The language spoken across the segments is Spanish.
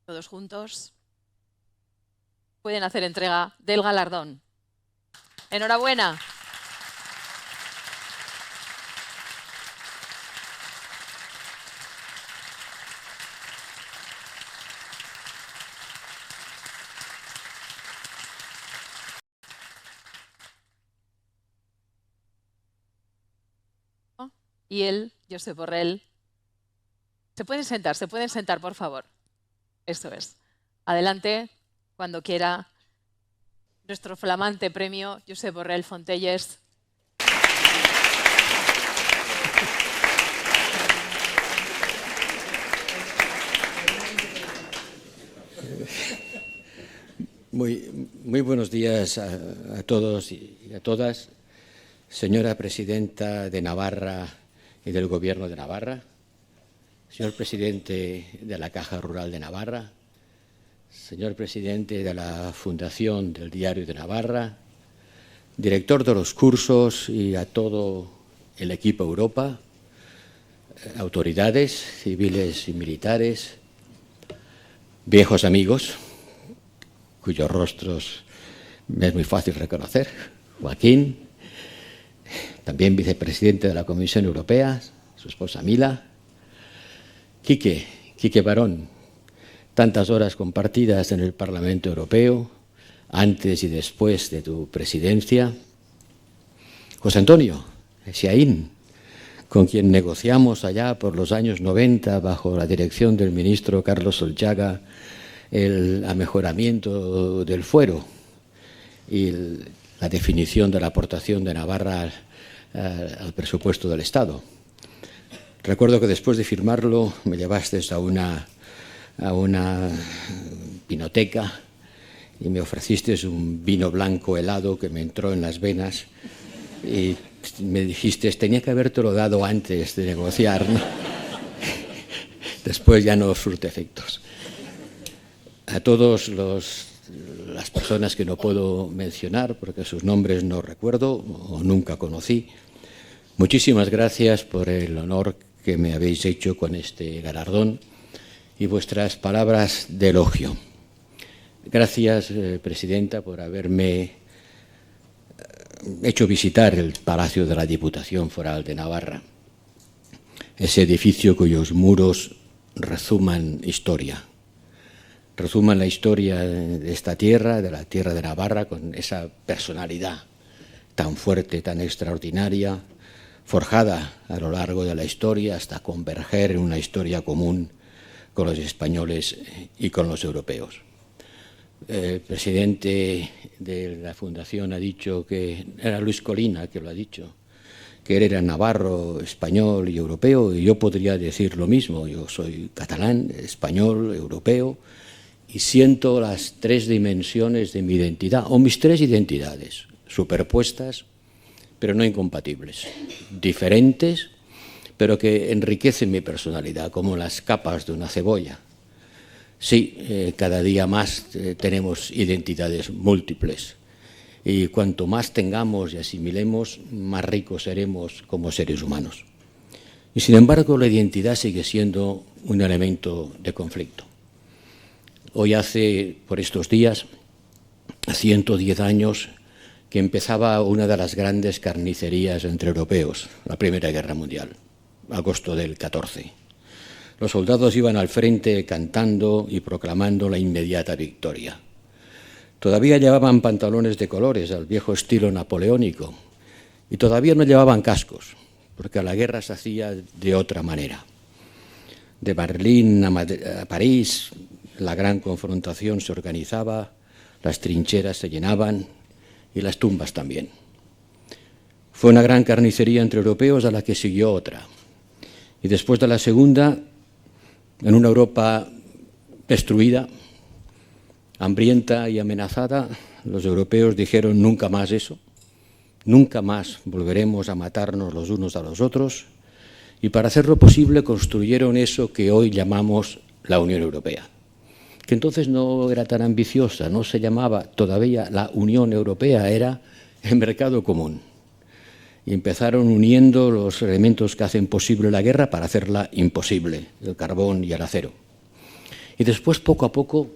Todos juntos pueden hacer entrega del galardón. ¡Enhorabuena! Y él, Josep Borrell. Se pueden sentar, por favor. Eso es. Adelante, cuando quiera, nuestro flamante premio Josep Borrell Fontelles. Muy buenos días a todos y a todas. Señora Presidenta de Navarra y del Gobierno de Navarra, señor Presidente de la Caja Rural de Navarra, señor Presidente de la Fundación del Diario de Navarra, director de los cursos y a todo el equipo Europa, autoridades civiles y militares, viejos amigos, cuyos rostros me es muy fácil reconocer, Joaquín, también vicepresidente de la Comisión Europea, su esposa Mila, Quique Barón, tantas horas compartidas en el Parlamento Europeo, antes y después de tu presidencia, José Antonio Xiaín, con quien negociamos allá por los años 90 bajo la dirección del ministro Carlos Solchaga el amejoramiento del fuero y la definición de la aportación de Navarra al presupuesto del Estado. Recuerdo que después de firmarlo me llevaste a una vinoteca y me ofreciste un vino blanco helado que me entró en las venas y me dijiste, tenía que habértelo dado antes de negociar, ¿no? Después ya no surte efectos. A todos las personas que no puedo mencionar porque sus nombres no recuerdo o nunca conocí, muchísimas gracias por el honor que me habéis hecho con este galardón y vuestras palabras de elogio. Gracias, Presidenta, por haberme hecho visitar el Palacio de la Diputación Foral de Navarra, ese edificio cuyos muros rezuman historia. Resuman la historia de esta tierra, de la tierra de Navarra, con esa personalidad tan fuerte, tan extraordinaria, forjada a lo largo de la historia hasta converger en una historia común con los españoles y con los europeos. El presidente de la Fundación ha dicho que era Luis Colina que lo ha dicho, que él era navarro, español y europeo, y yo podría decir lo mismo. Yo soy catalán, español, europeo, y siento las tres dimensiones de mi identidad, o mis tres identidades, superpuestas, pero no incompatibles, diferentes, pero que enriquecen mi personalidad, como las capas de una cebolla. Sí, cada día más tenemos identidades múltiples, y cuanto más tengamos y asimilemos, más ricos seremos como seres humanos. Y sin embargo, la identidad sigue siendo un elemento de conflicto. Hoy hace, por estos días, 110 años que empezaba una de las grandes carnicerías entre europeos, la Primera Guerra Mundial, agosto del 14. Los soldados iban al frente cantando y proclamando la inmediata victoria. Todavía llevaban pantalones de colores al viejo estilo napoleónico y todavía no llevaban cascos, porque la guerra se hacía de otra manera. De Berlín a París, la gran confrontación se organizaba, las trincheras se llenaban y las tumbas también. Fue una gran carnicería entre europeos a la que siguió otra. Y después de la segunda, en una Europa destruida, hambrienta y amenazada, los europeos dijeron nunca más eso, nunca más volveremos a matarnos los unos a los otros, y para hacerlo posible construyeron eso que hoy llamamos la Unión Europea, que entonces no era tan ambiciosa, no se llamaba todavía la Unión Europea, era el mercado común. Y empezaron uniendo los elementos que hacen posible la guerra para hacerla imposible, el carbón y el acero. Y después, poco a poco,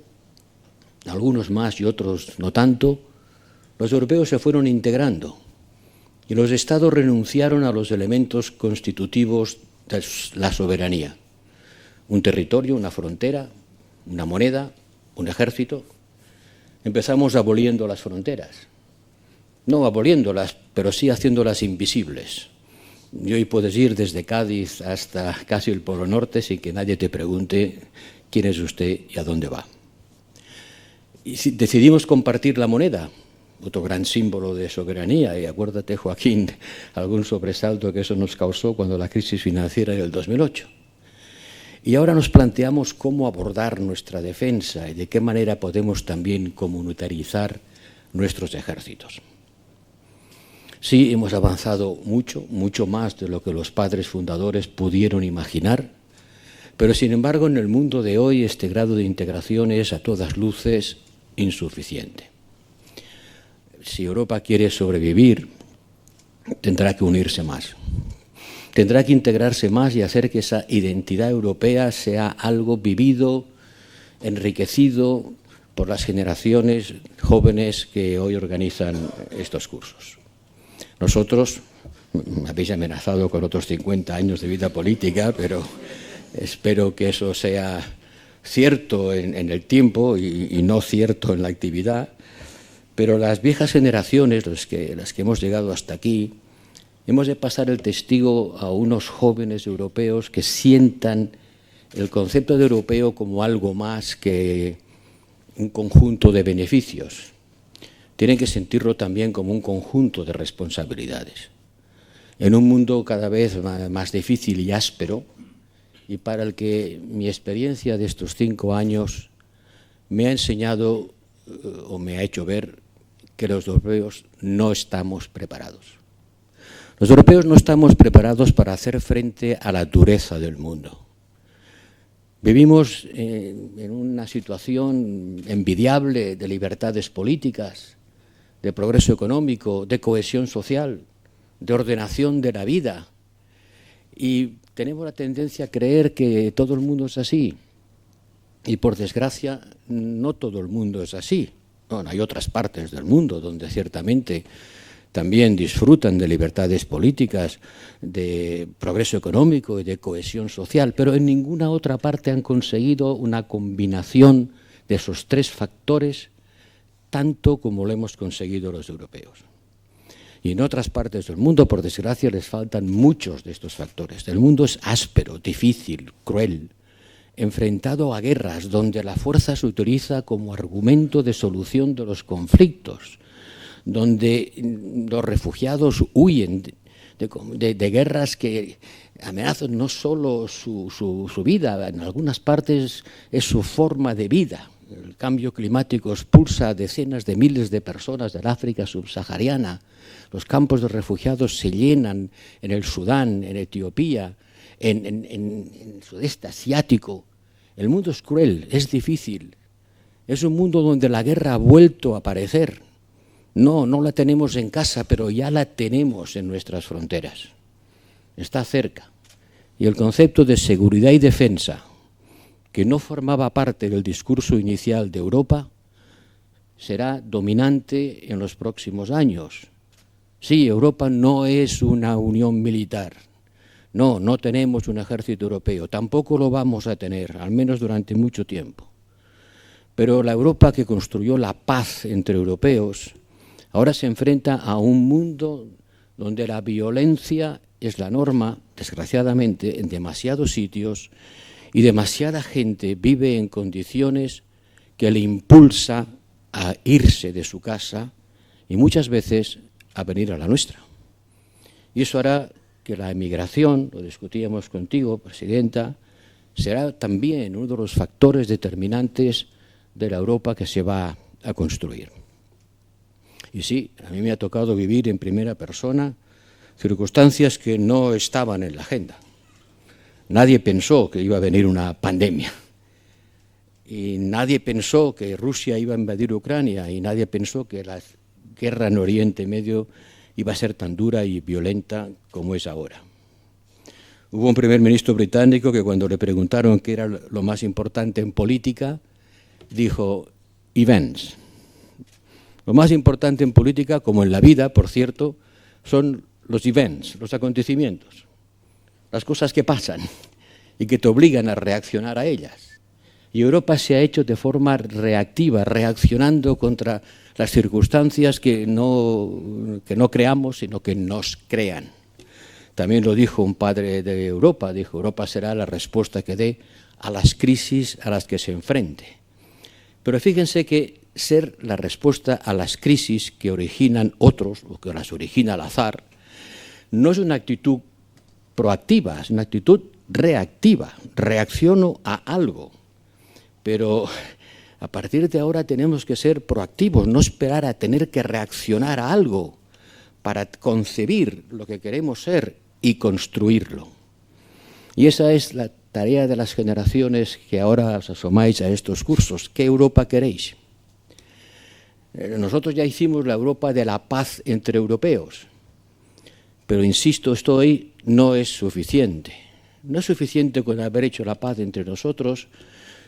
algunos más y otros no tanto, los europeos se fueron integrando y los estados renunciaron a los elementos constitutivos de la soberanía. Un territorio, una frontera, una moneda, un ejército. Empezamos aboliendo las fronteras. No aboliéndolas, pero sí haciéndolas invisibles. Y hoy puedes ir desde Cádiz hasta casi el Polo Norte sin que nadie te pregunte quién es usted y a dónde va. Y si decidimos compartir la moneda, otro gran símbolo de soberanía, y acuérdate, Joaquín, algún sobresalto que eso nos causó cuando la crisis financiera del 2008. Y ahora nos planteamos cómo abordar nuestra defensa y de qué manera podemos también comunitarizar nuestros ejércitos. Sí, hemos avanzado mucho, mucho más de lo que los padres fundadores pudieron imaginar, pero sin embargo en el mundo de hoy este grado de integración es a todas luces insuficiente. Si Europa quiere sobrevivir, tendrá que unirse más. Tendrá que integrarse más y hacer que esa identidad europea sea algo vivido, enriquecido por las generaciones jóvenes que hoy organizan estos cursos. Nosotros, me habéis amenazado con otros 50 años de vida política, pero espero que eso sea cierto en el tiempo y no cierto en la actividad. Pero las viejas generaciones, las que hemos llegado hasta aquí, hemos de pasar el testigo a unos jóvenes europeos que sientan el concepto de europeo como algo más que un conjunto de beneficios. Tienen que sentirlo también como un conjunto de responsabilidades. En un mundo cada vez más difícil y áspero, y para el que mi experiencia de estos 5 años me ha enseñado o me ha hecho ver que los europeos no estamos preparados. Los europeos no estamos preparados para hacer frente a la dureza del mundo. Vivimos en una situación envidiable de libertades políticas, de progreso económico, de cohesión social, de ordenación de la vida. Y tenemos la tendencia a creer que todo el mundo es así. Y por desgracia, no todo el mundo es así. Bueno, hay otras partes del mundo donde ciertamente también disfrutan de libertades políticas, de progreso económico y de cohesión social, pero en ninguna otra parte han conseguido una combinación de esos 3 factores tanto como lo hemos conseguido los europeos. Y en otras partes del mundo, por desgracia, les faltan muchos de estos factores. El mundo es áspero, difícil, cruel, enfrentado a guerras donde la fuerza se utiliza como argumento de solución de los conflictos, donde los refugiados huyen de guerras que amenazan no solo su vida, en algunas partes es su forma de vida. El cambio climático expulsa a decenas de miles de personas del África subsahariana. Los campos de refugiados se llenan en el Sudán, en Etiopía, en el sudeste asiático. El mundo es cruel, es difícil. Es un mundo donde la guerra ha vuelto a aparecer. No la tenemos en casa, pero ya la tenemos en nuestras fronteras. Está cerca. Y el concepto de seguridad y defensa, que no formaba parte del discurso inicial de Europa, será dominante en los próximos años. Sí, Europa no es una unión militar. No tenemos un ejército europeo. Tampoco lo vamos a tener, al menos durante mucho tiempo. Pero la Europa que construyó la paz entre europeos ahora se enfrenta a un mundo donde la violencia es la norma, desgraciadamente, en demasiados sitios, y demasiada gente vive en condiciones que le impulsa a irse de su casa y muchas veces a venir a la nuestra. Y eso hará que la emigración, lo discutíamos contigo, Presidenta, será también uno de los factores determinantes de la Europa que se va a construir. Y sí, a mí me ha tocado vivir en primera persona circunstancias que no estaban en la agenda. Nadie pensó que iba a venir una pandemia. Y nadie pensó que Rusia iba a invadir Ucrania. Y nadie pensó que la guerra en Oriente Medio iba a ser tan dura y violenta como es ahora. Hubo un primer ministro británico que cuando le preguntaron qué era lo más importante en política, dijo events. Lo más importante en política, como en la vida, por cierto, son los events, los acontecimientos, las cosas que pasan y que te obligan a reaccionar a ellas. Y Europa se ha hecho de forma reactiva, reaccionando contra las circunstancias que no creamos, sino que nos crean. También lo dijo un padre de Europa, dijo, Europa será la respuesta que dé a las crisis a las que se enfrente. Pero fíjense que ser la respuesta a las crisis que originan otros, o que las origina al azar, no es una actitud proactiva, es una actitud reactiva. Reacciono a algo. Pero a partir de ahora tenemos que ser proactivos, no esperar a tener que reaccionar a algo para concebir lo que queremos ser y construirlo. Y esa es la tarea de las generaciones que ahora os asomáis a estos cursos. ¿Qué Europa queréis? Nosotros ya hicimos la Europa de la paz entre europeos, pero insisto, esto hoy no es suficiente. No es suficiente con haber hecho la paz entre nosotros,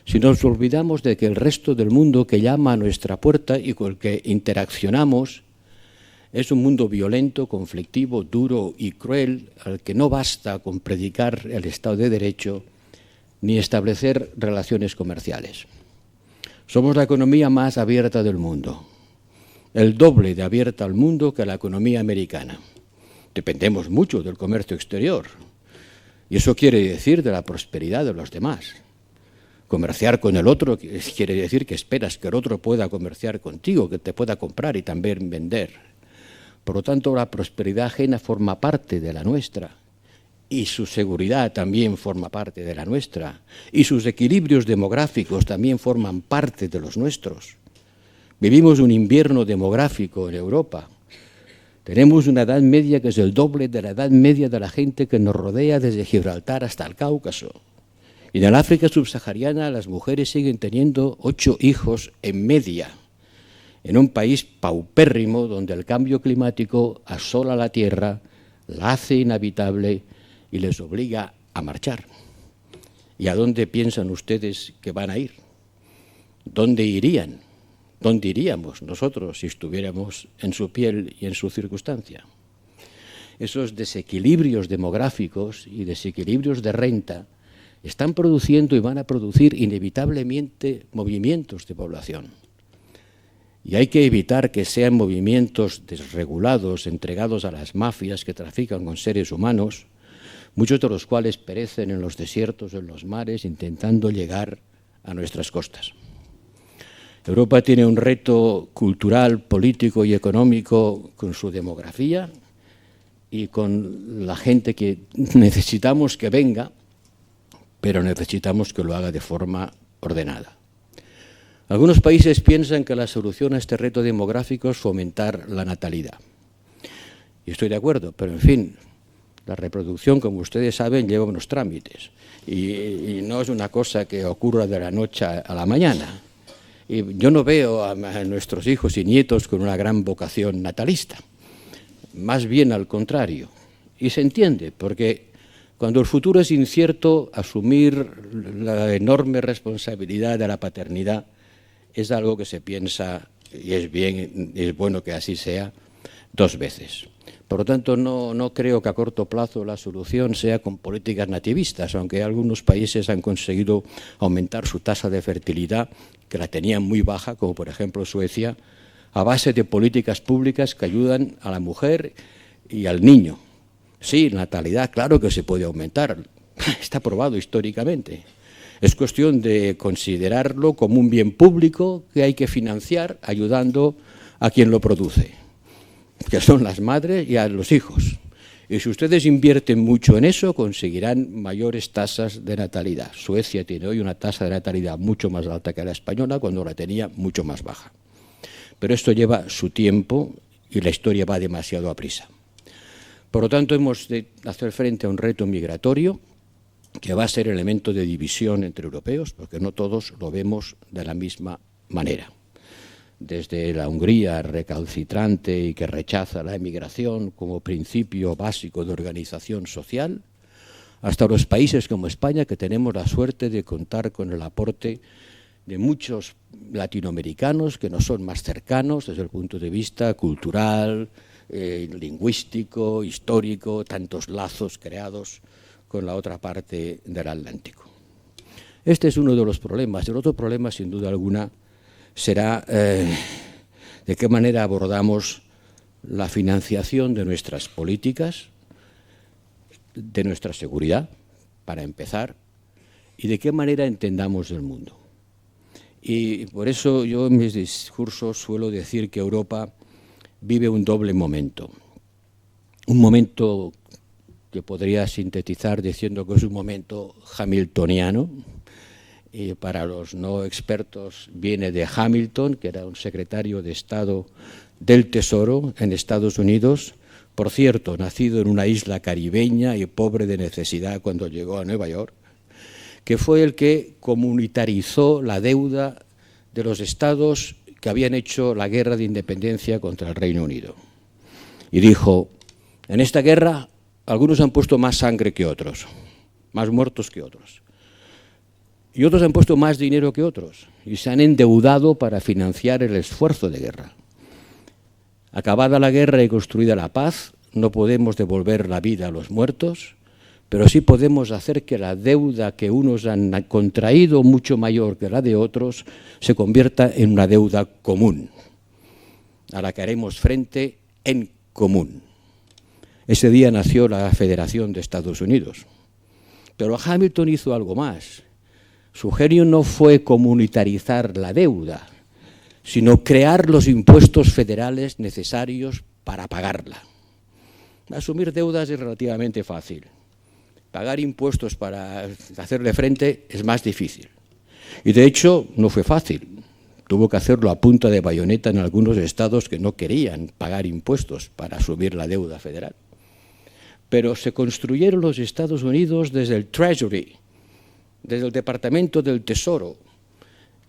si nos olvidamos de que el resto del mundo que llama a nuestra puerta y con el que interaccionamos es un mundo violento, conflictivo, duro y cruel, al que no basta con predicar el Estado de Derecho ni establecer relaciones comerciales. Somos la economía más abierta del mundo, el doble de abierta al mundo que la economía americana. Dependemos mucho del comercio exterior, y eso quiere decir de la prosperidad de los demás. Comerciar con el otro quiere decir que esperas que el otro pueda comerciar contigo, que te pueda comprar y también vender. Por lo tanto, la prosperidad ajena forma parte de la nuestra y su seguridad también forma parte de la nuestra y sus equilibrios demográficos también forman parte de los nuestros. Vivimos un invierno demográfico en Europa. Tenemos una edad media que es el doble de la edad media de la gente que nos rodea desde Gibraltar hasta el Cáucaso. Y en el África subsahariana las mujeres siguen teniendo 8 hijos en media, en un país paupérrimo donde el cambio climático asola la tierra, la hace inhabitable y les obliga a marchar. ¿Y a dónde piensan ustedes que van a ir? ¿Dónde irían? ¿Dónde iríamos nosotros si estuviéramos en su piel y en su circunstancia? Esos desequilibrios demográficos y desequilibrios de renta están produciendo y van a producir inevitablemente movimientos de población. Y hay que evitar que sean movimientos desregulados, entregados a las mafias que trafican con seres humanos, muchos de los cuales perecen en los desiertos, en los mares, intentando llegar a nuestras costas. Europa tiene un reto cultural, político y económico con su demografía y con la gente que necesitamos que venga, pero necesitamos que lo haga de forma ordenada. Algunos países piensan que la solución a este reto demográfico es fomentar la natalidad. Y estoy de acuerdo, pero en fin, la reproducción, como ustedes saben, lleva unos trámites. Y no es una cosa que ocurra de la noche a la mañana. Y yo no veo a nuestros hijos y nietos con una gran vocación natalista. Más bien al contrario. Y se entiende, porque cuando el futuro es incierto, asumir la enorme responsabilidad de la paternidad es algo que se piensa, y es bueno que así sea, 2 veces. Por lo tanto, no creo que a corto plazo la solución sea con políticas nativistas, aunque algunos países han conseguido aumentar su tasa de fertilidad, que la tenían muy baja, como por ejemplo Suecia, a base de políticas públicas que ayudan a la mujer y al niño. Sí, natalidad, claro que se puede aumentar, está probado históricamente. Es cuestión de considerarlo como un bien público que hay que financiar ayudando a quien lo produce, que son las madres y a los hijos. Y si ustedes invierten mucho en eso, conseguirán mayores tasas de natalidad. Suecia tiene hoy una tasa de natalidad mucho más alta que la española, cuando la tenía mucho más baja. Pero esto lleva su tiempo y la historia va demasiado a prisa. Por lo tanto, hemos de hacer frente a un reto migratorio que va a ser elemento de división entre europeos, porque no todos lo vemos de la misma manera. Desde la Hungría recalcitrante y que rechaza la emigración como principio básico de organización social, hasta los países como España, que tenemos la suerte de contar con el aporte de muchos latinoamericanos que nos son más cercanos desde el punto de vista cultural, lingüístico, histórico, tantos lazos creados con la otra parte del Atlántico. Este es uno de los problemas. El otro problema, sin duda alguna, será de qué manera abordamos la financiación de nuestras políticas, de nuestra seguridad, para empezar, y de qué manera entendamos el mundo. Y por eso yo en mis discursos suelo decir que Europa vive un doble momento. Un momento que podría sintetizar diciendo que es un momento hamiltoniano, y para los no expertos viene de Hamilton, que era un secretario de Estado del Tesoro en Estados Unidos, por cierto, nacido en una isla caribeña y pobre de necesidad cuando llegó a Nueva York, que fue el que comunitarizó la deuda de los estados que habían hecho la guerra de independencia contra el Reino Unido. Y dijo, en esta guerra algunos han puesto más sangre que otros, más muertos que otros. Y otros han puesto más dinero que otros y se han endeudado para financiar el esfuerzo de guerra. Acabada la guerra y construida la paz, no podemos devolver la vida a los muertos, pero sí podemos hacer que la deuda que unos han contraído, mucho mayor que la de otros, se convierta en una deuda común, a la que haremos frente en común. Ese día nació la Federación de Estados Unidos. Pero Hamilton hizo algo más. Su genio no fue comunitarizar la deuda, sino crear los impuestos federales necesarios para pagarla. Asumir deudas es relativamente fácil. Pagar impuestos para hacerle frente es más difícil. Y de hecho no fue fácil. Tuvo que hacerlo a punta de bayoneta en algunos estados que no querían pagar impuestos para asumir la deuda federal. Pero se construyeron los Estados Unidos desde el Treasury, desde el Departamento del Tesoro,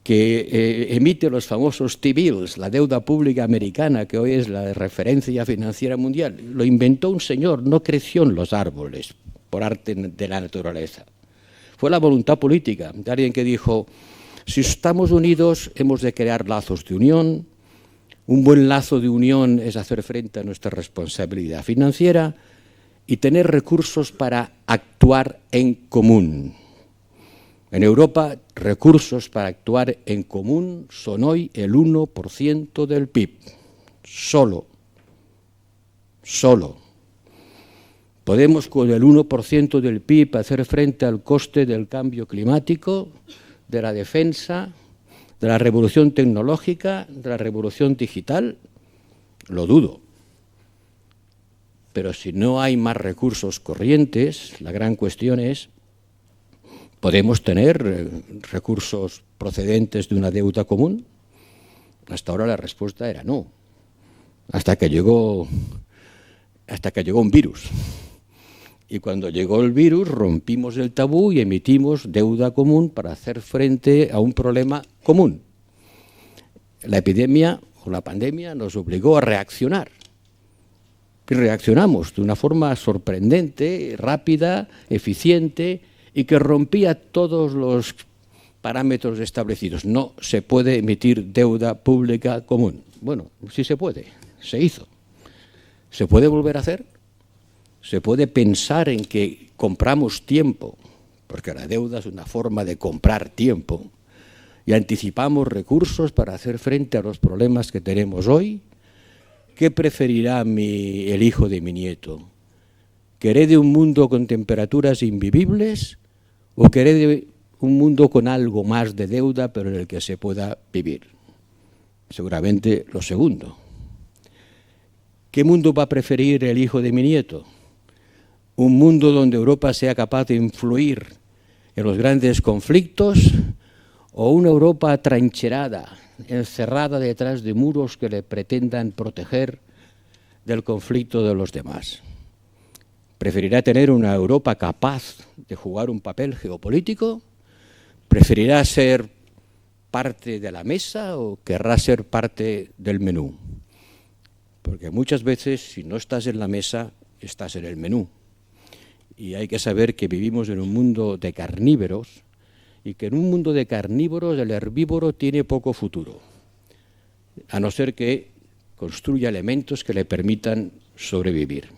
que emite los famosos T-bills, la deuda pública americana, que hoy es la referencia financiera mundial. Lo inventó un señor, no creció en los árboles, por arte de la naturaleza. Fue la voluntad política de alguien que dijo, si estamos unidos hemos de crear lazos de unión, un buen lazo de unión es hacer frente a nuestra responsabilidad financiera y tener recursos para actuar en común. En Europa, recursos para actuar en común son hoy el 1% del PIB. Solo. Podemos con el 1% del PIB hacer frente al coste del cambio climático, de la defensa, de la revolución tecnológica, de la revolución digital. Lo dudo. Pero si no hay más recursos corrientes, la gran cuestión es, ¿podemos tener recursos procedentes de una deuda común? Hasta ahora la respuesta era no, hasta que llegó un virus. Y cuando llegó el virus rompimos el tabú y emitimos deuda común para hacer frente a un problema común. La epidemia o la pandemia nos obligó a reaccionar. Y reaccionamos de una forma sorprendente, rápida, eficiente, y que rompía todos los parámetros establecidos. No se puede emitir deuda pública común. Bueno, sí se puede, se hizo. ¿Se puede volver a hacer? Se puede pensar en que compramos tiempo, porque la deuda es una forma de comprar tiempo, y anticipamos recursos para hacer frente a los problemas que tenemos hoy. ¿Qué preferirá el hijo de mi nieto? ¿Que herede un mundo con temperaturas invivibles o que herede un mundo con algo más de deuda pero en el que se pueda vivir? Seguramente lo segundo. ¿Qué mundo va a preferir el hijo de mi nieto? ¿Un mundo donde Europa sea capaz de influir en los grandes conflictos o una Europa atrincherada, encerrada detrás de muros que le pretendan proteger del conflicto de los demás? ¿Preferirá tener una Europa capaz de jugar un papel geopolítico? ¿Preferirá ser parte de la mesa o querrá ser parte del menú? Porque muchas veces, si no estás en la mesa, estás en el menú. Y hay que saber que vivimos en un mundo de carnívoros y que en un mundo de carnívoros el herbívoro tiene poco futuro, a no ser que construya elementos que le permitan sobrevivir.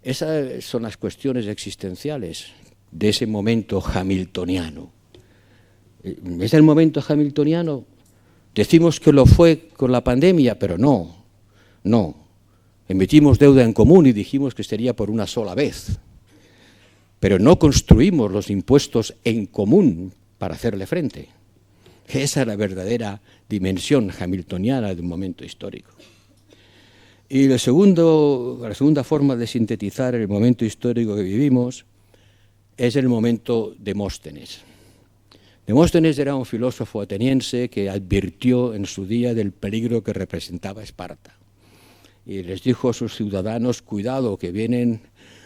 Esas son las cuestiones existenciales de ese momento hamiltoniano. ¿Es el momento hamiltoniano? Decimos que lo fue con la pandemia, pero no. Emitimos deuda en común y dijimos que sería por una sola vez. Pero no construimos los impuestos en común para hacerle frente. Esa es la verdadera dimensión hamiltoniana de un momento histórico. Y la segunda forma de sintetizar el momento histórico que vivimos es el momento Demóstenes. Demóstenes era un filósofo ateniense que advirtió en su día del peligro que representaba Esparta. Y les dijo a sus ciudadanos, cuidado, que vienen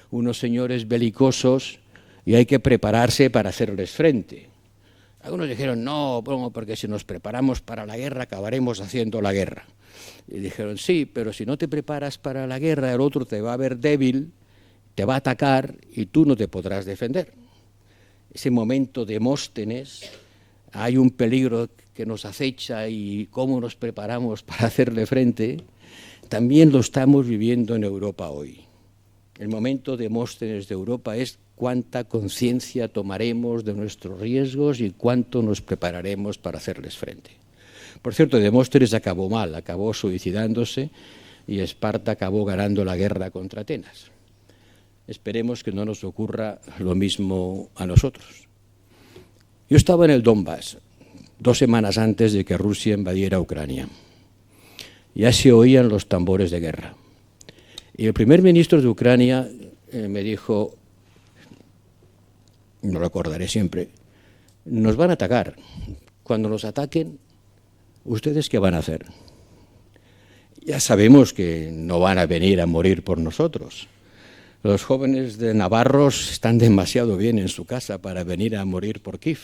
unos señores belicosos y hay que prepararse para hacerles frente. Algunos dijeron, no, porque si nos preparamos para la guerra acabaremos haciendo la guerra. Y dijeron, sí, pero si no te preparas para la guerra, el otro te va a ver débil, te va a atacar y tú no te podrás defender. Ese momento de Demóstenes, hay un peligro que nos acecha y cómo nos preparamos para hacerle frente, también lo estamos viviendo en Europa hoy. El momento de Demóstenes de Europa es cuánta conciencia tomaremos de nuestros riesgos y cuánto nos prepararemos para hacerles frente. Por cierto, Demóstenes acabó mal, acabó suicidándose y Esparta acabó ganando la guerra contra Atenas. Esperemos que no nos ocurra lo mismo a nosotros. Yo estaba en el Donbass 2 semanas antes de que Rusia invadiera Ucrania. Ya se oían los tambores de guerra. Y el primer ministro de Ucrania me dijo, lo recordaré siempre, nos van a atacar. Cuando nos ataquen, ¿ustedes qué van a hacer? Ya sabemos que no van a venir a morir por nosotros. Los jóvenes de navarros están demasiado bien en su casa para venir a morir por Kiev.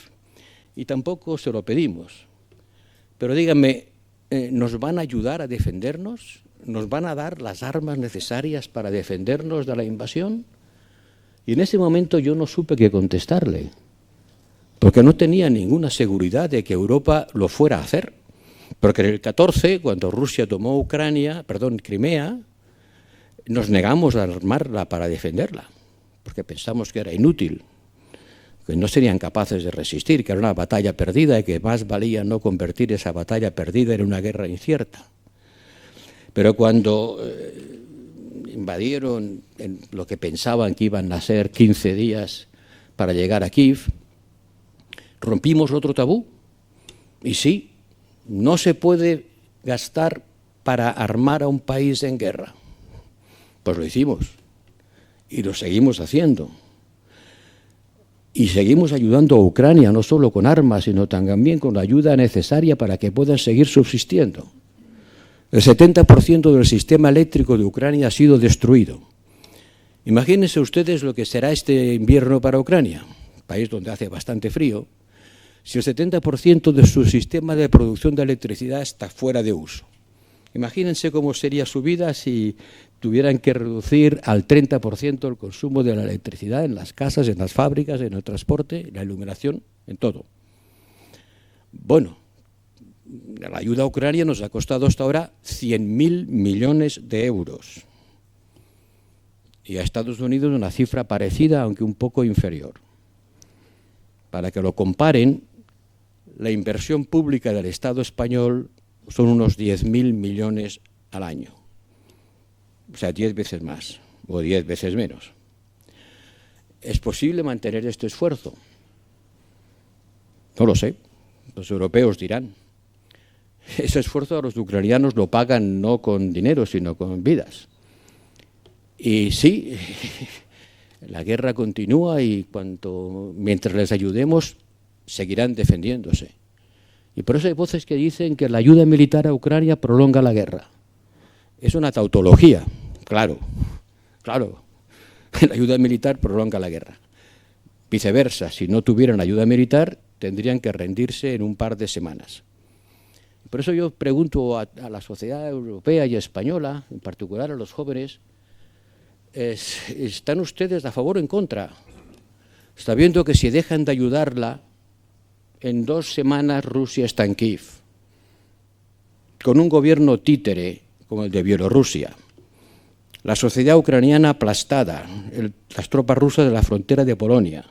Y tampoco se lo pedimos. Pero díganme, ¿nos van a ayudar a defendernos? ¿Nos van a dar las armas necesarias para defendernos de la invasión? Y en ese momento yo no supe qué contestarle, porque no tenía ninguna seguridad de que Europa lo fuera a hacer. Porque en el 14, cuando Rusia tomó Crimea, nos negamos a armarla para defenderla, porque pensamos que era inútil, que no serían capaces de resistir, que era una batalla perdida y que más valía no convertir esa batalla perdida en una guerra incierta. Pero cuando invadieron en lo que pensaban que iban a ser 15 días para llegar a Kiev, rompimos otro tabú. Y sí, no se puede gastar para armar a un país en guerra. Pues lo hicimos y lo seguimos haciendo. Y seguimos ayudando a Ucrania, no solo con armas, sino también con la ayuda necesaria para que puedan seguir subsistiendo. El 70% del sistema eléctrico de Ucrania ha sido destruido. Imagínense ustedes lo que será este invierno para Ucrania, país donde hace bastante frío, si el 70% de su sistema de producción de electricidad está fuera de uso. Imagínense cómo sería su vida si tuvieran que reducir al 30% el consumo de la electricidad en las casas, en las fábricas, en el transporte, en la iluminación, en todo. Bueno, la ayuda a Ucrania nos ha costado hasta ahora 100.000 millones de euros. Y a Estados Unidos una cifra parecida, aunque un poco inferior. Para que lo comparen, la inversión pública del Estado español son unos 10.000 millones al año. O sea, 10 veces más o 10 veces menos. ¿Es posible mantener este esfuerzo? No lo sé. Los europeos dirán. Ese esfuerzo a los ucranianos lo pagan no con dinero, sino con vidas. Y sí, la guerra continúa y mientras les ayudemos, seguirán defendiéndose. Y por eso hay voces que dicen que la ayuda militar a Ucrania prolonga la guerra. Es una tautología, claro. La ayuda militar prolonga la guerra. Viceversa, si no tuvieran ayuda militar, tendrían que rendirse en un par de semanas. Por eso yo pregunto a la sociedad europea y española, en particular a los jóvenes, ¿Están ustedes a favor o en contra? Está viendo que si dejan de ayudarla, en 2 semanas Rusia está en Kiev, con un gobierno títere como el de Bielorrusia, la sociedad ucraniana aplastada, las tropas rusas de la frontera de Polonia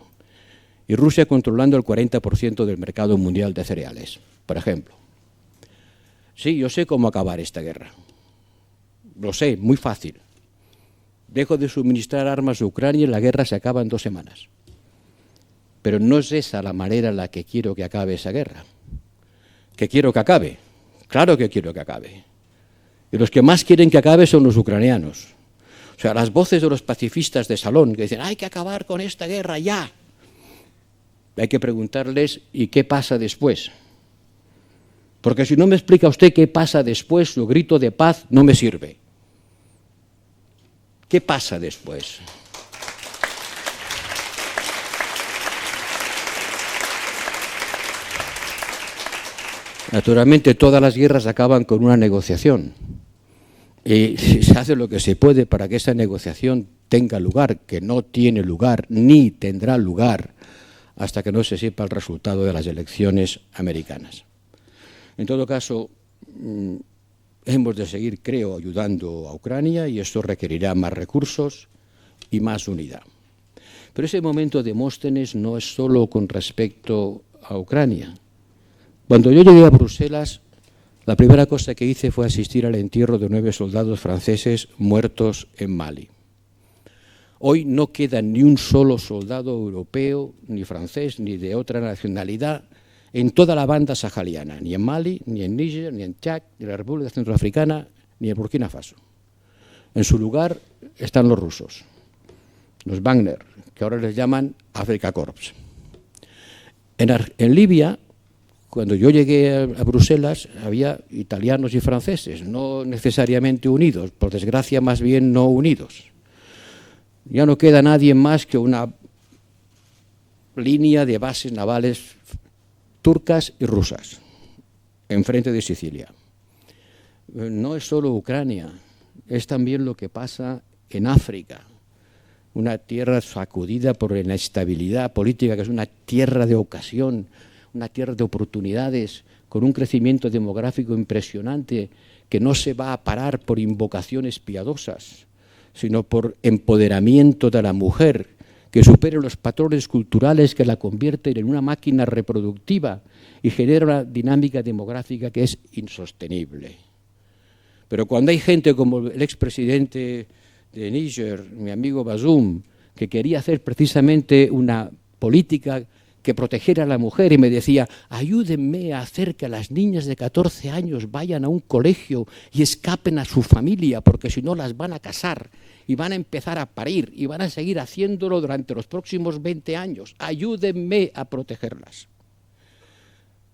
y Rusia controlando el 40% del mercado mundial de cereales, por ejemplo. Sí, yo sé cómo acabar esta guerra. Lo sé, muy fácil. Dejo de suministrar armas a Ucrania y la guerra se acaba en 2 semanas. Pero no es esa la manera en la que quiero que acabe esa guerra. ¿Que quiero que acabe? Claro que quiero que acabe. Y los que más quieren que acabe son los ucranianos. O sea, las voces de los pacifistas de salón que dicen hay que acabar con esta guerra ya. Hay que preguntarles ¿y qué pasa después? Porque si no me explica usted qué pasa después, su grito de paz no me sirve. ¿Qué pasa después? Naturalmente, todas las guerras acaban con una negociación. Y se hace lo que se puede para que esa negociación tenga lugar, que no tiene lugar ni tendrá lugar hasta que no se sepa el resultado de las elecciones americanas. En todo caso, hemos de seguir, creo, ayudando a Ucrania y esto requerirá más recursos y más unidad. Pero ese momento de Demóstenes no es solo con respecto a Ucrania. Cuando yo llegué a Bruselas, la primera cosa que hice fue asistir al entierro de 9 soldados franceses muertos en Mali. Hoy no queda ni un solo soldado europeo, ni francés, ni de otra nacionalidad en toda la banda sahariana, ni en Mali, ni en Níger, ni en Chad, ni en la República Centroafricana, ni en Burkina Faso. En su lugar están los rusos, los Wagner, que ahora les llaman Afrika Korps. En Libia, cuando yo llegué a Bruselas, había italianos y franceses, no necesariamente unidos, por desgracia más bien no unidos. Ya no queda nadie más que una línea de bases navales turcas y rusas, enfrente de Sicilia. No es solo Ucrania, es también lo que pasa en África, una tierra sacudida por la inestabilidad política, que es una tierra de ocasión, una tierra de oportunidades, con un crecimiento demográfico impresionante que no se va a parar por invocaciones piadosas, sino por empoderamiento de la mujer, que supere los patrones culturales que la convierten en una máquina reproductiva y genera una dinámica demográfica que es insostenible. Pero cuando hay gente como el expresidente de Níger, mi amigo Bazoum, que quería hacer precisamente una política que protegiera a la mujer y me decía, ayúdenme a hacer que las niñas de 14 años vayan a un colegio y escapen a su familia, porque si no las van a casar y van a empezar a parir y van a seguir haciéndolo durante los próximos 20 años. Ayúdenme a protegerlas.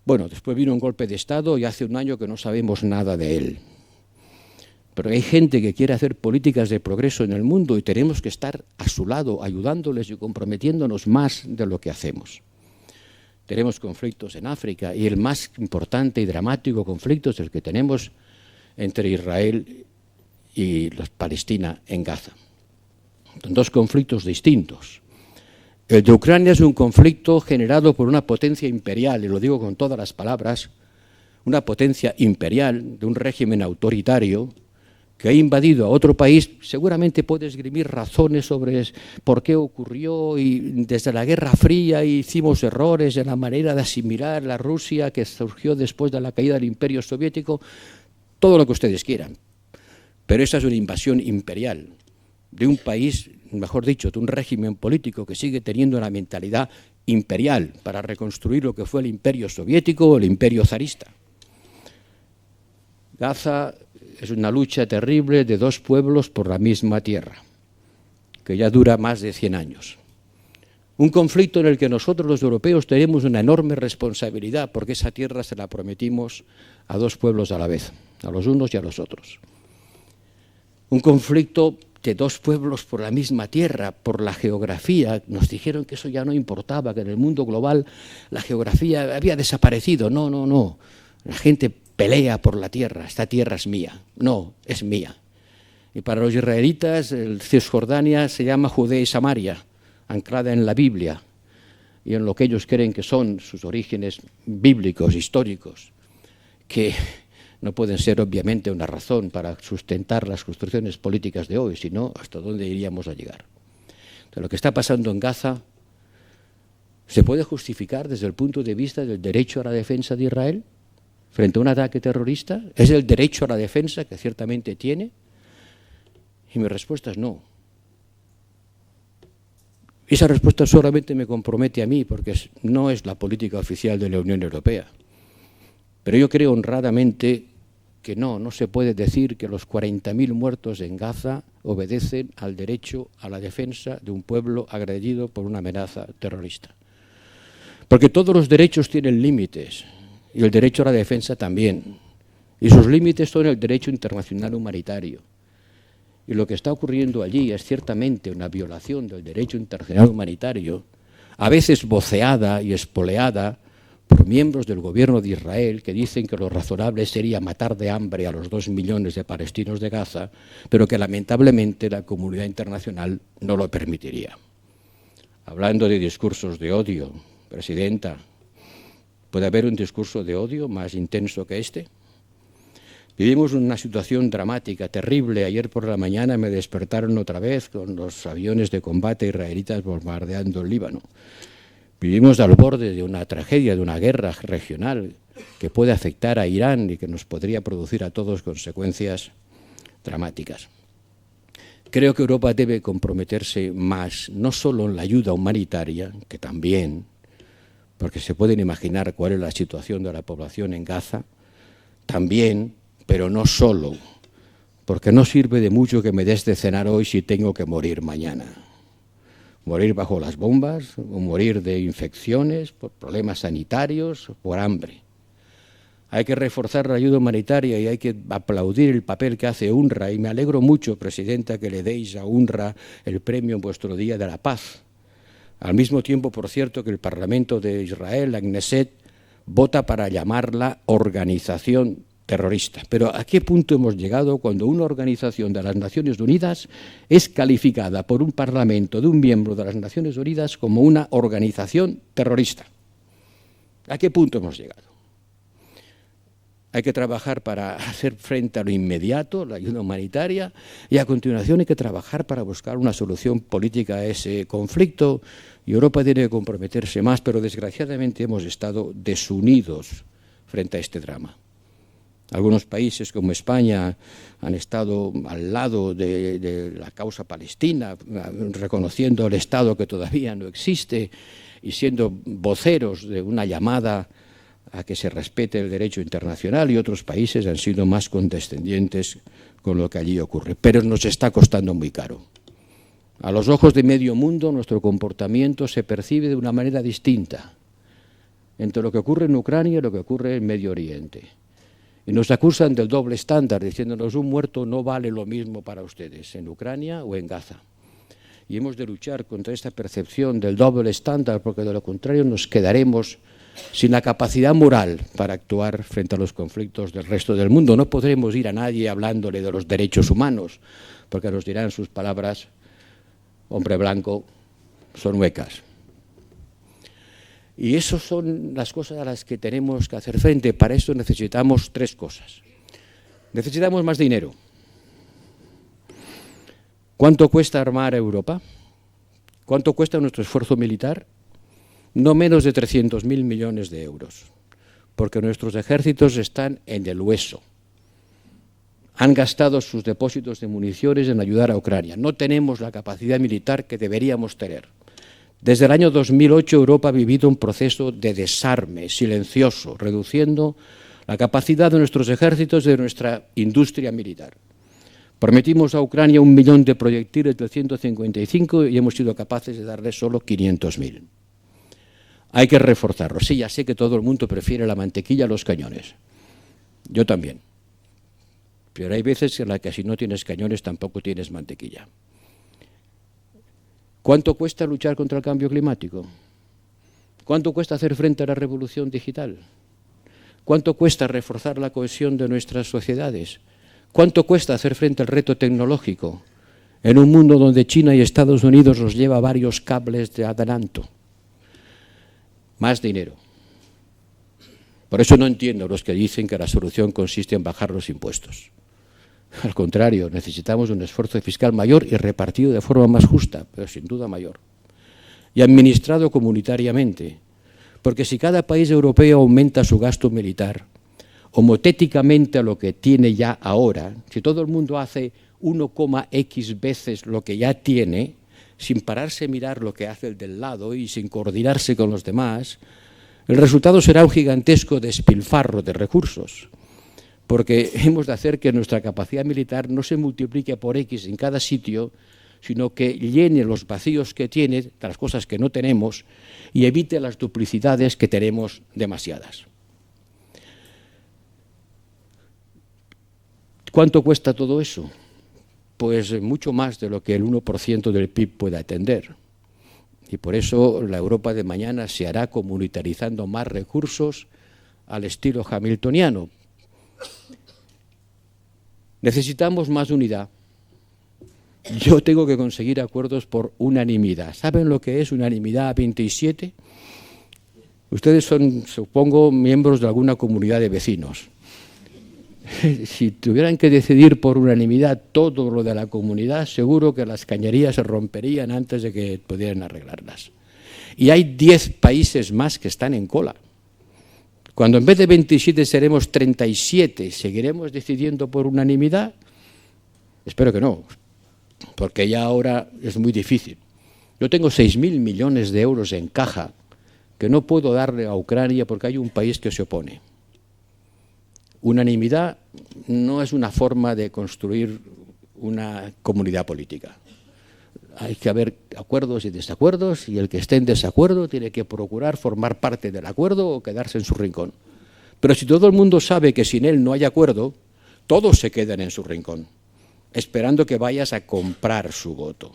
Bueno, después vino un golpe de Estado y hace un año que no sabemos nada de él. Pero hay gente que quiere hacer políticas de progreso en el mundo y tenemos que estar a su lado, ayudándoles y comprometiéndonos más de lo que hacemos. Tenemos conflictos en África y el más importante y dramático conflicto es el que tenemos entre Israel y los Palestina en Gaza. Son 2 conflictos distintos. El de Ucrania es un conflicto generado por una potencia imperial, y lo digo con todas las palabras, una potencia imperial de un régimen autoritario que ha invadido a otro país. Seguramente puede esgrimir razones sobre por qué ocurrió y desde la Guerra Fría hicimos errores en la manera de asimilar la Rusia que surgió después de la caída del Imperio Soviético, todo lo que ustedes quieran. Pero esa es una invasión imperial de un país, mejor dicho, de un régimen político que sigue teniendo una mentalidad imperial para reconstruir lo que fue el Imperio Soviético o el Imperio zarista. Gaza es una lucha terrible de 2 pueblos por la misma tierra, que ya dura más de 100 años. Un conflicto en el que nosotros los europeos tenemos una enorme responsabilidad, porque esa tierra se la prometimos a 2 pueblos a la vez, a los unos y a los otros. Un conflicto de 2 pueblos por la misma tierra, por la geografía. Nos dijeron que eso ya no importaba, que en el mundo global la geografía había desaparecido. No, no, no. La gente pelea por la tierra, esta tierra es mía. No, es mía. Y para los israelitas, Cisjordania se llama Judea y Samaria, anclada en la Biblia y en lo que ellos creen que son sus orígenes bíblicos, históricos, que no pueden ser obviamente una razón para sustentar las construcciones políticas de hoy, sino hasta dónde iríamos a llegar. Entonces, lo que está pasando en Gaza se puede justificar desde el punto de vista del derecho a la defensa de Israel frente a un ataque terrorista. ¿Es el derecho a la defensa que ciertamente tiene? Y mi respuesta es no. Esa respuesta solamente me compromete a mí, porque no es la política oficial de la Unión Europea. Pero yo creo honradamente que no se puede decir que los 40.000 muertos en Gaza obedecen al derecho a la defensa de un pueblo agredido por una amenaza terrorista. Porque todos los derechos tienen límites, y el derecho a la defensa también. Y sus límites son el derecho internacional humanitario. Y lo que está ocurriendo allí es ciertamente una violación del derecho internacional humanitario, a veces voceada y espoleada por miembros del gobierno de Israel que dicen que lo razonable sería matar de hambre a los 2 millones de palestinos de Gaza, pero que lamentablemente la comunidad internacional no lo permitiría. Hablando de discursos de odio, Presidenta, ¿puede haber un discurso de odio más intenso que este? Vivimos una situación dramática, terrible. Ayer por la mañana me despertaron otra vez con los aviones de combate israelitas bombardeando el Líbano. Vivimos al borde de una tragedia, de una guerra regional que puede afectar a Irán y que nos podría producir a todos consecuencias dramáticas. Creo que Europa debe comprometerse más, no solo en la ayuda humanitaria, que también, porque se pueden imaginar cuál es la situación de la población en Gaza, también, pero no solo, porque no sirve de mucho que me des de cenar hoy si tengo que morir mañana. Morir bajo las bombas, o morir de infecciones, por problemas sanitarios, por hambre. Hay que reforzar la ayuda humanitaria y hay que aplaudir el papel que hace UNRWA. Y me alegro mucho, Presidenta, que le deis a UNRWA el premio en vuestro Día de la Paz. Al mismo tiempo, por cierto, que el Parlamento de Israel, la Knesset, vota para llamarla organización terrorista. Pero ¿a qué punto hemos llegado cuando una organización de las Naciones Unidas es calificada por un parlamento de un miembro de las Naciones Unidas como una organización terrorista? ¿A qué punto hemos llegado? Hay que trabajar para hacer frente a lo inmediato, la ayuda humanitaria, y a continuación hay que trabajar para buscar una solución política a ese conflicto. Y Europa tiene que comprometerse más, pero desgraciadamente hemos estado desunidos frente a este drama. Algunos países como España han estado al lado de la causa palestina, reconociendo el Estado que todavía no existe y siendo voceros de una llamada a que se respete el derecho internacional, y otros países han sido más condescendientes con lo que allí ocurre. Pero nos está costando muy caro. A los ojos de medio mundo nuestro comportamiento se percibe de una manera distinta entre lo que ocurre en Ucrania y lo que ocurre en Medio Oriente. Y nos acusan del doble estándar, diciéndonos un muerto no vale lo mismo para ustedes en Ucrania o en Gaza. Y hemos de luchar contra esta percepción del doble estándar, porque de lo contrario nos quedaremos sin la capacidad moral para actuar frente a los conflictos del resto del mundo. No podremos ir a nadie hablándole de los derechos humanos, porque nos dirán sus palabras, hombre blanco, son huecas. Y esas son las cosas a las que tenemos que hacer frente. Para eso necesitamos 3 cosas. Necesitamos más dinero. ¿Cuánto cuesta armar a Europa? ¿Cuánto cuesta nuestro esfuerzo militar? No menos de 300.000 millones de euros, porque nuestros ejércitos están en el hueso. Han gastado sus depósitos de municiones en ayudar a Ucrania. No tenemos la capacidad militar que deberíamos tener. Desde el año 2008 Europa ha vivido un proceso de desarme silencioso, reduciendo la capacidad de nuestros ejércitos y de nuestra industria militar. Prometimos a Ucrania 1 millón de proyectiles de 155 y hemos sido capaces de darle solo 500.000. Hay que reforzarlo. Sí, ya sé que todo el mundo prefiere la mantequilla a los cañones. Yo también. Pero hay veces en las que si no tienes cañones tampoco tienes mantequilla. ¿Cuánto cuesta luchar contra el cambio climático? ¿Cuánto cuesta hacer frente a la revolución digital? ¿Cuánto cuesta reforzar la cohesión de nuestras sociedades? ¿Cuánto cuesta hacer frente al reto tecnológico en un mundo donde China y Estados Unidos nos lleva varios cables de adelanto? Más dinero. Por eso no entiendo a los que dicen que la solución consiste en bajar los impuestos. Al contrario, necesitamos un esfuerzo fiscal mayor y repartido de forma más justa, pero sin duda mayor. Y administrado comunitariamente, porque si cada país europeo aumenta su gasto militar, homotéticamente a lo que tiene ya ahora, si todo el mundo hace 1,x veces lo que ya tiene, sin pararse a mirar lo que hace el del lado y sin coordinarse con los demás, el resultado será un gigantesco despilfarro de recursos, porque hemos de hacer que nuestra capacidad militar no se multiplique por X en cada sitio, sino que llene los vacíos que tiene, de las cosas que no tenemos, y evite las duplicidades que tenemos demasiadas. ¿Cuánto cuesta todo eso? Pues mucho más de lo que el 1% del PIB puede atender. Y por eso la Europa de mañana se hará comunitarizando más recursos al estilo hamiltoniano. Necesitamos más unidad. Yo tengo que conseguir acuerdos por unanimidad. ¿Saben lo que es unanimidad 27? Ustedes son, supongo, miembros de alguna comunidad de vecinos. Si tuvieran que decidir por unanimidad todo lo de la comunidad, seguro que las cañerías se romperían antes de que pudieran arreglarlas. Y hay 10 países más que están en cola. Cuando en vez de 27 seremos 37, ¿seguiremos decidiendo por unanimidad? Espero que no, porque ya ahora es muy difícil. Yo tengo 6.000 millones de euros en caja que no puedo darle a Ucrania porque hay un país que se opone. Unanimidad no es una forma de construir una comunidad política. Hay que haber acuerdos y desacuerdos, y el que esté en desacuerdo tiene que procurar formar parte del acuerdo o quedarse en su rincón. Pero si todo el mundo sabe que sin él no hay acuerdo, todos se quedan en su rincón, esperando que vayas a comprar su voto,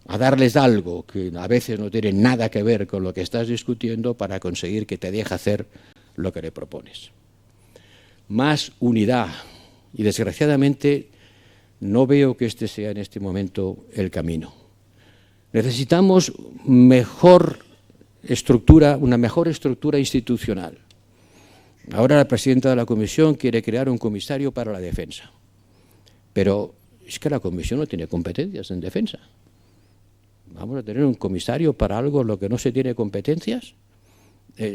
a darles algo que a veces no tiene nada que ver con lo que estás discutiendo para conseguir que te deje hacer lo que le propones. Más unidad, y desgraciadamente no veo que este sea en este momento el camino. Necesitamos mejor estructura, una mejor estructura institucional. Ahora la presidenta de la Comisión quiere crear un comisario para la defensa, pero es que la Comisión no tiene competencias en defensa. ¿Vamos a tener un comisario para algo en lo que no se tiene competencias?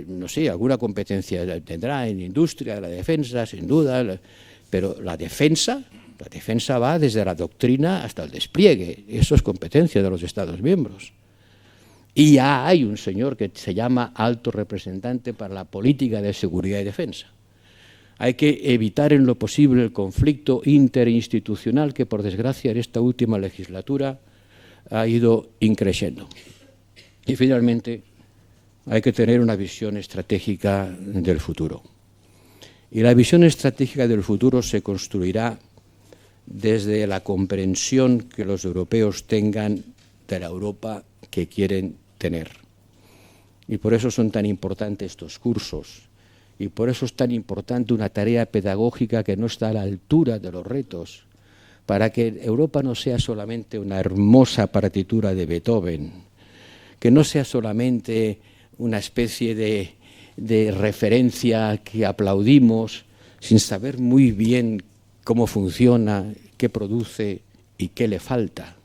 No sé, alguna competencia tendrá en industria, la defensa, sin duda, pero la defensa va desde la doctrina hasta el despliegue. Eso es competencia de los Estados miembros. Y ya hay un señor que se llama Alto Representante para la Política de Seguridad y Defensa. Hay que evitar en lo posible el conflicto interinstitucional que, por desgracia, en esta última legislatura ha ido increciendo. Y finalmente, hay que tener una visión estratégica del futuro. Y la visión estratégica del futuro se construirá desde la comprensión que los europeos tengan de la Europa que quieren tener. Y por eso son tan importantes estos cursos. Y por eso es tan importante una tarea pedagógica que no está a la altura de los retos, para que Europa no sea solamente una hermosa partitura de Beethoven, que no sea solamente una especie de referencia que aplaudimos sin saber muy bien cómo funciona, qué produce y qué le falta.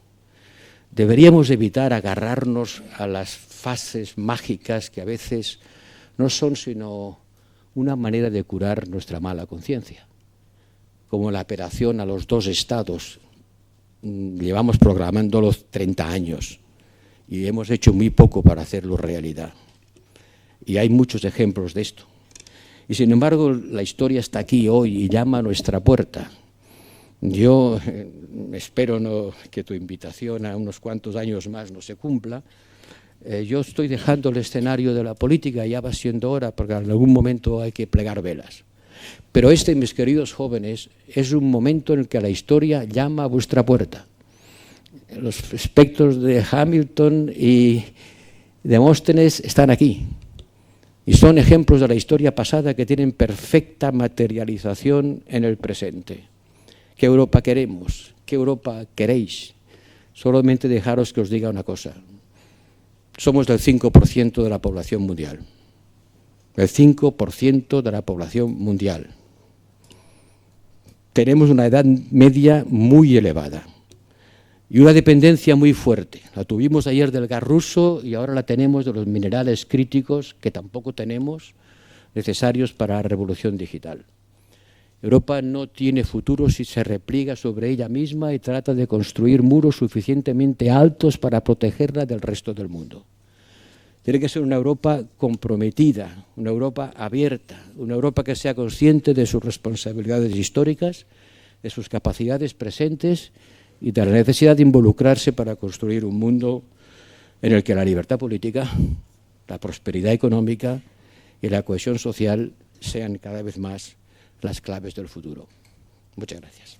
Deberíamos evitar agarrarnos a las fases mágicas que a veces no son sino una manera de curar nuestra mala conciencia, como la apelación a los 2 estados. Llevamos programándolo 30 años y hemos hecho muy poco para hacerlo realidad. Y hay muchos ejemplos de esto. Y sin embargo, la historia está aquí hoy y llama a nuestra puerta. Yo espero que tu invitación a unos cuantos años más no se cumpla. Yo estoy dejando el escenario de la política, ya va siendo hora, porque en algún momento hay que plegar velas. Pero mis queridos jóvenes, es un momento en el que la historia llama a vuestra puerta. Los espectros de Hamilton y Demóstenes están aquí. Y son ejemplos de la historia pasada que tienen perfecta materialización en el presente. ¿Qué Europa queremos? ¿Qué Europa queréis? Solamente dejaros que os diga una cosa. Somos del 5% de la población mundial. El 5% de la población mundial. Tenemos una edad media muy elevada y una dependencia muy fuerte. La tuvimos ayer del gas ruso y ahora la tenemos de los minerales críticos que tampoco tenemos necesarios para la revolución digital. Europa no tiene futuro si se repliega sobre ella misma y trata de construir muros suficientemente altos para protegerla del resto del mundo. Tiene que ser una Europa comprometida, una Europa abierta, una Europa que sea consciente de sus responsabilidades históricas, de sus capacidades presentes y de la necesidad de involucrarse para construir un mundo en el que la libertad política, la prosperidad económica y la cohesión social sean cada vez más las claves del futuro. Muchas gracias.